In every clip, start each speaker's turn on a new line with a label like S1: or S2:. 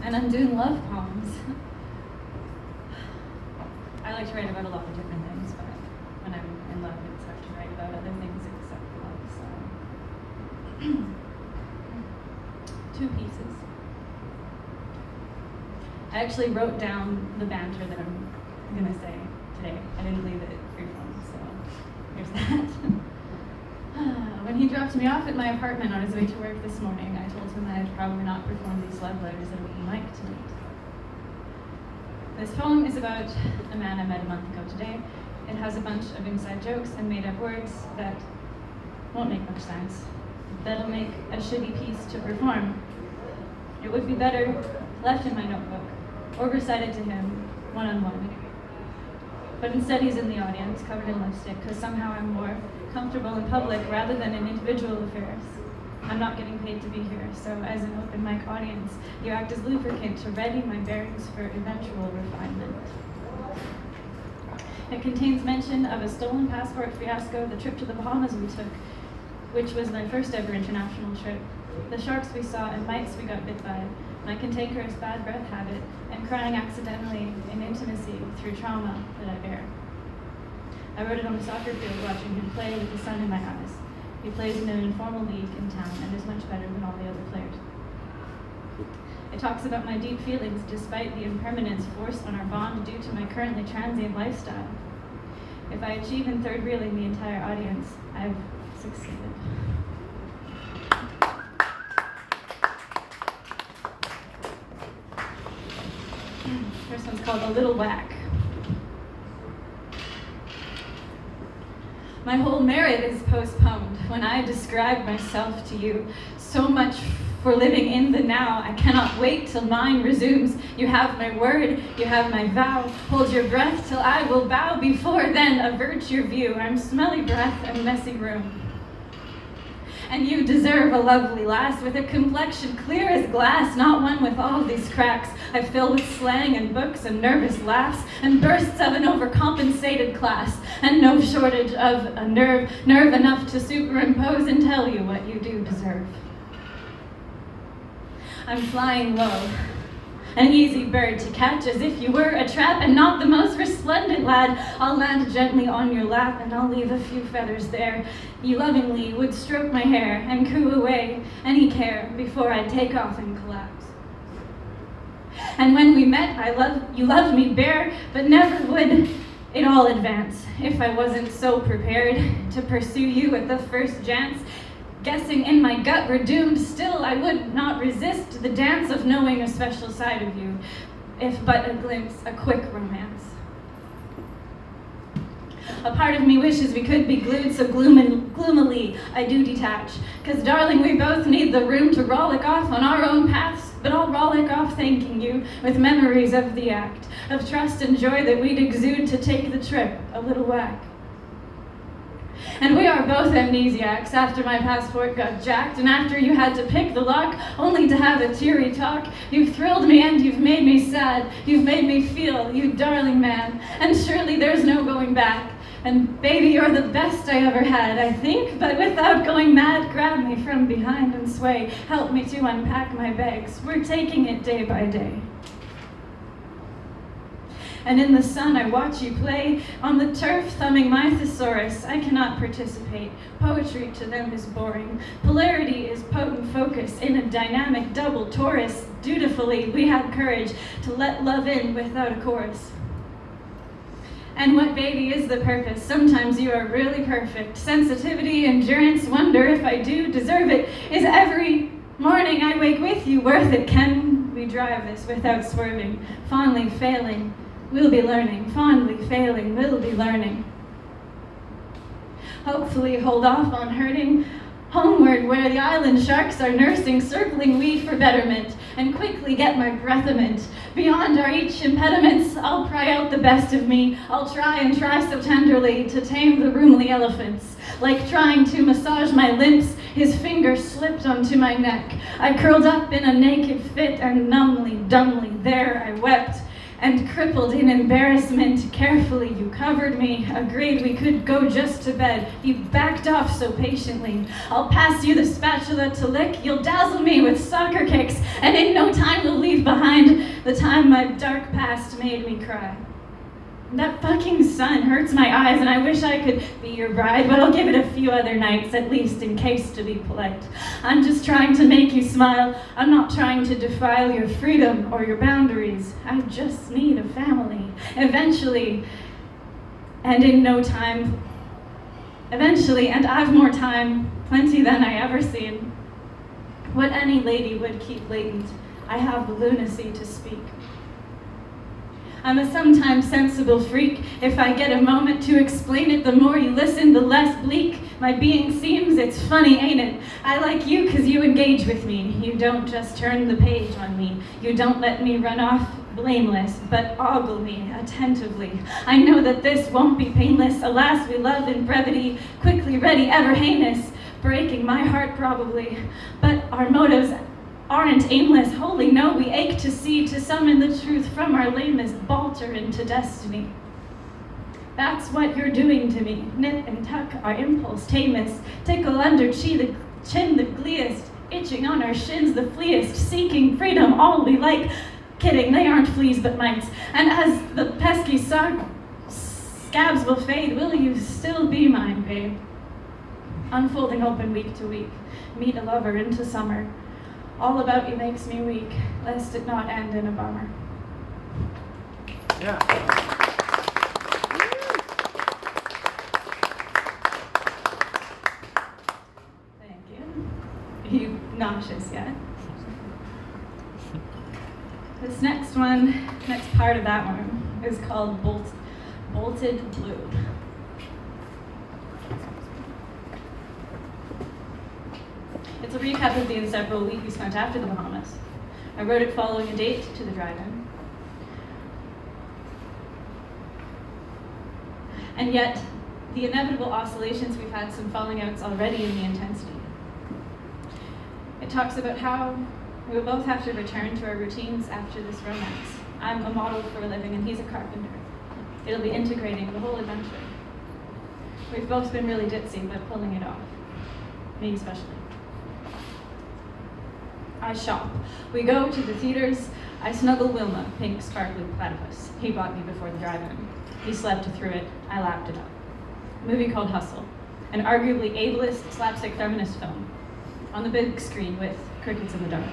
S1: and I'm doing love poems. I like to write about a lot of different things, but when I'm in love, it's hard to write about other things except love, so. 2 pieces. I actually wrote down the banter that I'm going to say today. I didn't leave it free-form, so here's that. When he dropped me off at my apartment on his way to work this morning, I told him I'd probably not perform these love letters that would like to meet. This poem is about a man I met a month ago today. It has a bunch of inside jokes and made-up words that won't make much sense. That'll make a shitty piece to perform. It would be better left in my notebook or recited to him one-on-one. But instead he's in the audience, covered in lipstick, because somehow I'm more comfortable in public rather than in individual affairs. I'm not getting paid to be here, so as an open mic audience, you act as lubricant to ready my bearings for eventual refinement. It contains mention of a stolen passport fiasco, the trip to the Bahamas we took, which was my first ever international trip, the sharks we saw and mites we got bit by, my cantankerous bad breath habit, and crying accidentally in intimacy through trauma that I bear. I wrote it on the soccer field watching him play with the sun in my eyes. He plays in an informal league in town and is much better than all the other players. It talks about my deep feelings despite the impermanence forced on our bond due to my currently transient lifestyle. If I achieve in third reeling the entire audience, I've succeeded. First one's called A Little Whack. My whole merit is postponed when I describe myself to you. So much for living in the now. I cannot wait till mine resumes. You have my word, you have my vow. Hold your breath till I will bow. Before then, avert your view. I'm smelly breath and messy room. And you deserve a lovely lass with a complexion clear as glass, not one with all these cracks. I fill with slang and books and nervous laughs and bursts of an overcompensated class, and no shortage of a nerve enough to superimpose and tell you what you do deserve. I'm flying low, an easy bird to catch as if you were a trap and not the most resplendent lad. I'll land gently on your lap and I'll leave a few feathers there. You lovingly would stroke my hair and coo away any care before I'd take off and collapse. And when we met, you loved me bare, but never would it all advance if I wasn't so prepared to pursue you at the first chance. Guessing in my gut we're doomed, still I would not resist the dance of knowing a special side of you, if but a glimpse, a quick romance. A part of me wishes we could be glued so gloomily I do detach, 'cause darling, we both need the room to rollick off on our own paths, but I'll rollick off thanking you with memories of the act, of trust and joy that we'd exude to take the trip, a little whack. And we are both amnesiacs after my passport got jacked and after you had to pick the lock only to have a teary talk. You've thrilled me and you've made me sad. You've made me feel, you darling man, and surely there's no going back. And baby, you're the best I ever had, I think, but without going mad, grab me from behind and sway. Help me to unpack my bags. We're taking it day by day. And in the sun I watch you play, on the turf thumbing my thesaurus. I cannot participate, poetry to them is boring. Polarity is potent focus in a dynamic double torus. Dutifully we had courage to let love in without a chorus. And what, baby, is the purpose? Sometimes you are really perfect. Sensitivity, endurance, wonder if I do deserve it. Is every morning I wake with you worth it? Can we drive this without swerving, fondly failing? We'll be learning, fondly failing, we'll be learning. Hopefully hold off on hurting, homeward where the island sharks are nursing, circling we for betterment, and quickly get my breath a mint. Beyond our each impediments, I'll pry out the best of me. I'll try so tenderly to tame the roomly elephants. Like trying to massage my limbs, his fingers slipped onto my neck. I curled up in a naked fit and numbly, dumbly, there I wept. And crippled in embarrassment, carefully you covered me, agreed we could go just to bed. You backed off so patiently. I'll pass you the spatula to lick, you'll dazzle me with soccer kicks, and in no time we'll leave behind rewind the time my dark past made me cry. That fucking sun hurts my eyes, and I wish I could be your bride, but I'll give it a few other nights, at least in case to be polite. I'm just trying to make you smile. I'm not trying to defile your freedom or your boundaries. I just need a family. Eventually, and in no time. Eventually, and I've more time, plenty than I ever seen. What any lady would keep latent, I have the lunacy to speak. I'm a sometimes sensible freak. If I get a moment to explain it, the more you listen, the less bleak my being seems. It's funny, ain't it? I like you because you engage with me. You don't just turn the page on me. You don't let me run off blameless, but ogle me attentively. I know that this won't be painless. Alas, we love in brevity, quickly ready, ever heinous, breaking my heart probably. But our motives aren't aimless. Holy no, we ache to see, to summon the truth from our lamest balter into destiny. That's what you're doing to me. Nip and tuck our impulse tamest, tickle under chin the gleeest, itching on our shins the fleest, seeking freedom all we like. Kidding, they aren't fleas but mites. And as the pesky scabs will fade, will you still be mine, babe? Unfolding open week to week, meet a lover into summer. All about you makes me weak, lest it not end in a bummer.
S2: Yeah.
S1: Thank you. Are you nauseous yet? This next part of that one is called Bolted Blue. It's a recap of the inseparable week we spent after the Bahamas. I wrote it following a date to the drive-in. And yet, the inevitable oscillations, we've had some falling outs already in the intensity. It talks about how we will both have to return to our routines after this romance. I'm a model for a living and he's a carpenter. It'll be integrating the whole adventure. We've both been really ditzy, but pulling it off. Me especially. I shop. We go to the theaters. I snuggle Wilma, pink sparkly platypus. He bought me before the drive-in. He slept through it. I lapped it up. A movie called Hustle, an arguably ableist slapstick feminist film, on the big screen with crickets in the dark.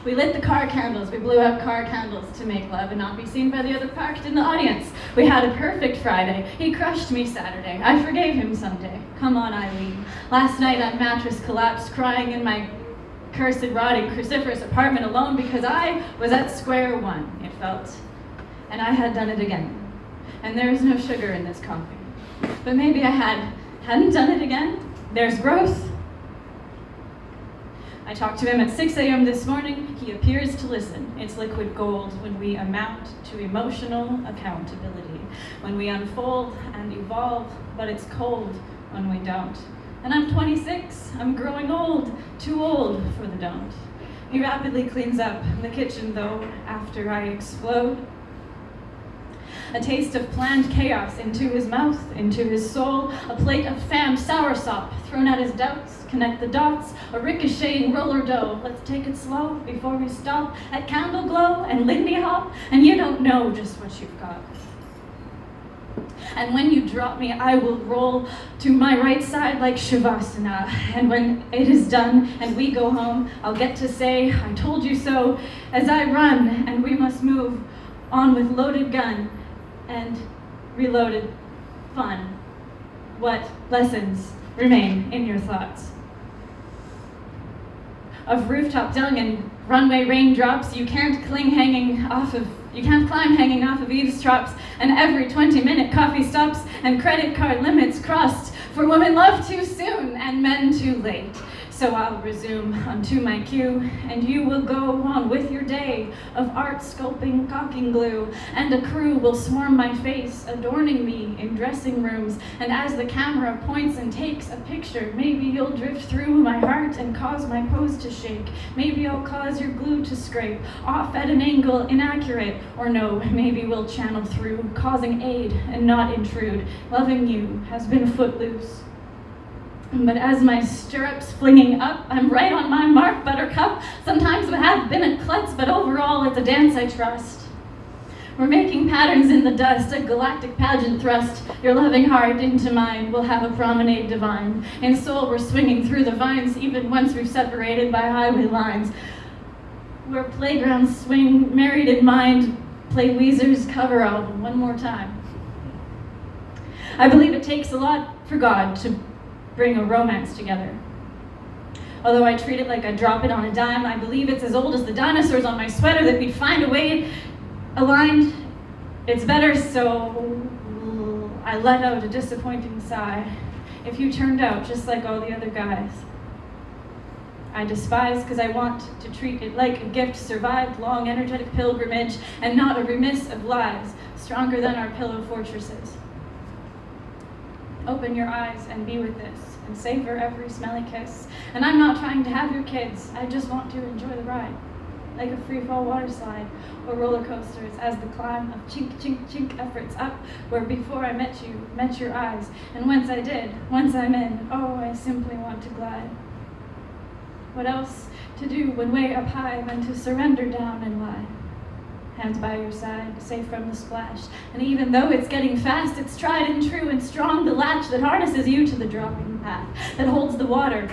S1: We lit the car candles. We blew out car candles to make love and not be seen by the other parked in the audience. We had a perfect Friday. He crushed me Saturday. I forgave him someday. Come on, Eileen. Last night that mattress collapsed, crying in my cursed, rotting, cruciferous apartment alone because I was at square one, it felt. And I had done it again. And there was no sugar in this coffee. But maybe I hadn't done it again. There's growth. I talked to him at 6 a.m. this morning. He appears to listen. It's liquid gold when we amount to emotional accountability. When we unfold and evolve, but it's cold when we don't. And I'm 26. I'm growing old. Too old for the don't. He rapidly cleans up the kitchen, though, after I explode. A taste of planned chaos into his mouth, into his soul. A plate of fam soursop thrown at his doubts. Connect the dots, a ricocheting roller dough. Let's take it slow before we stop at Candle Glow and Lindy Hop, and you don't know just what you've got. And when you drop me, I will roll to my right side like Shavasana. And when it is done and we go home, I'll get to say, I told you so, as I run, and we must move on with loaded gun and reloaded fun. What lessons remain in your thoughts? Of rooftop dung and runway raindrops, you can't climb hanging off of eavesdrops, and every 20-minute coffee stops and credit card limits crossed for women loved too soon and men too late. So I'll resume unto my cue, and you will go on with your day of art sculpting caulking glue, and a crew will swarm my face, adorning me in dressing rooms, and as the camera points and takes a picture, maybe you'll drift through my heart and cause my pose to shake. Maybe I'll cause your glue to scrape, off at an angle inaccurate, or no, maybe we'll channel through, causing aid and not intrude. Loving you has been footloose. But as my stirrups flinging up, I'm right on my mark, buttercup. Sometimes I have been a klutz, but overall it's a dance I trust. We're making patterns in the dust, a galactic pageant thrust. Your loving heart into mine will have a promenade divine. In soul we're swinging through the vines, even once we've separated by highway lines. Where playgrounds swing, married in mind, play Weezer's cover album one more time. I believe it takes a lot for God to bring a romance together. Although I treat it like I drop it on a dime, I believe it's as old as the dinosaurs on my sweater, that we'd find a way aligned. It's better, so I let out a disappointing sigh. If you turned out just like all the other guys. I despise because I want to treat it like a gift, survived long energetic pilgrimage, and not a remiss of lies, stronger than our pillow fortresses. Open your eyes and be with this, and savor every smelly kiss. And I'm not trying to have your kids, I just want to enjoy the ride, like a free-fall water slide or roller coasters, as the climb of chink, chink, chink efforts up, where before I met you, met your eyes, and once I did, once I'm in, oh, I simply want to glide. What else to do when way up high than to surrender down and lie? Hands by your side, safe from the splash. And even though it's getting fast, it's tried and true and strong, the latch that harnesses you to the dropping path, that holds the water,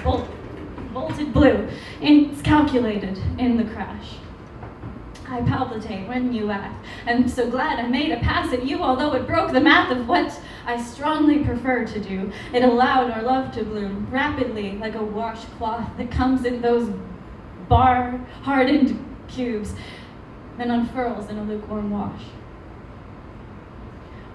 S1: bolted blue. It's calculated in the crash. I palpitate when you laugh, and so glad I made a pass at you, although it broke the math of what I strongly prefer to do. It allowed our love to bloom rapidly like a washcloth that comes in those bar-hardened cubes, then unfurls in a lukewarm wash.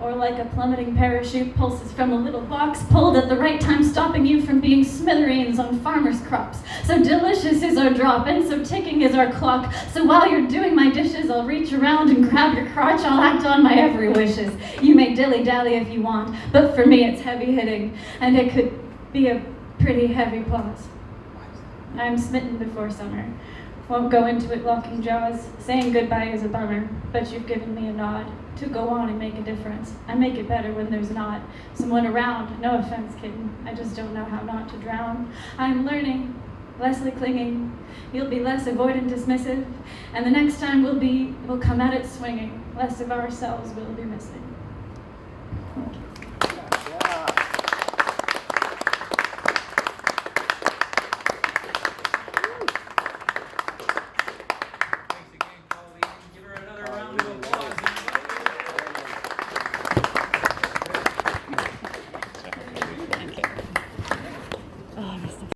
S1: Or like a plummeting parachute pulses from a little box, pulled at the right time, stopping you from being smithereens on farmers' crops. So delicious is our drop, and so ticking is our clock. So while you're doing my dishes, I'll reach around and grab your crotch. I'll act on my every wishes. You may dilly-dally if you want, but for me it's heavy hitting, and it could be a pretty heavy pause. I'm smitten before summer. Won't go into it locking jaws. Saying goodbye is a bummer, but you've given me a nod to go on and make a difference. I make it better when there's not someone around. No offense, kitten. I just don't know how not to drown. I'm learning, lessly clinging. You'll be less avoidant, dismissive, and the next time we'll come at it swinging. Less of ourselves we'll be missing.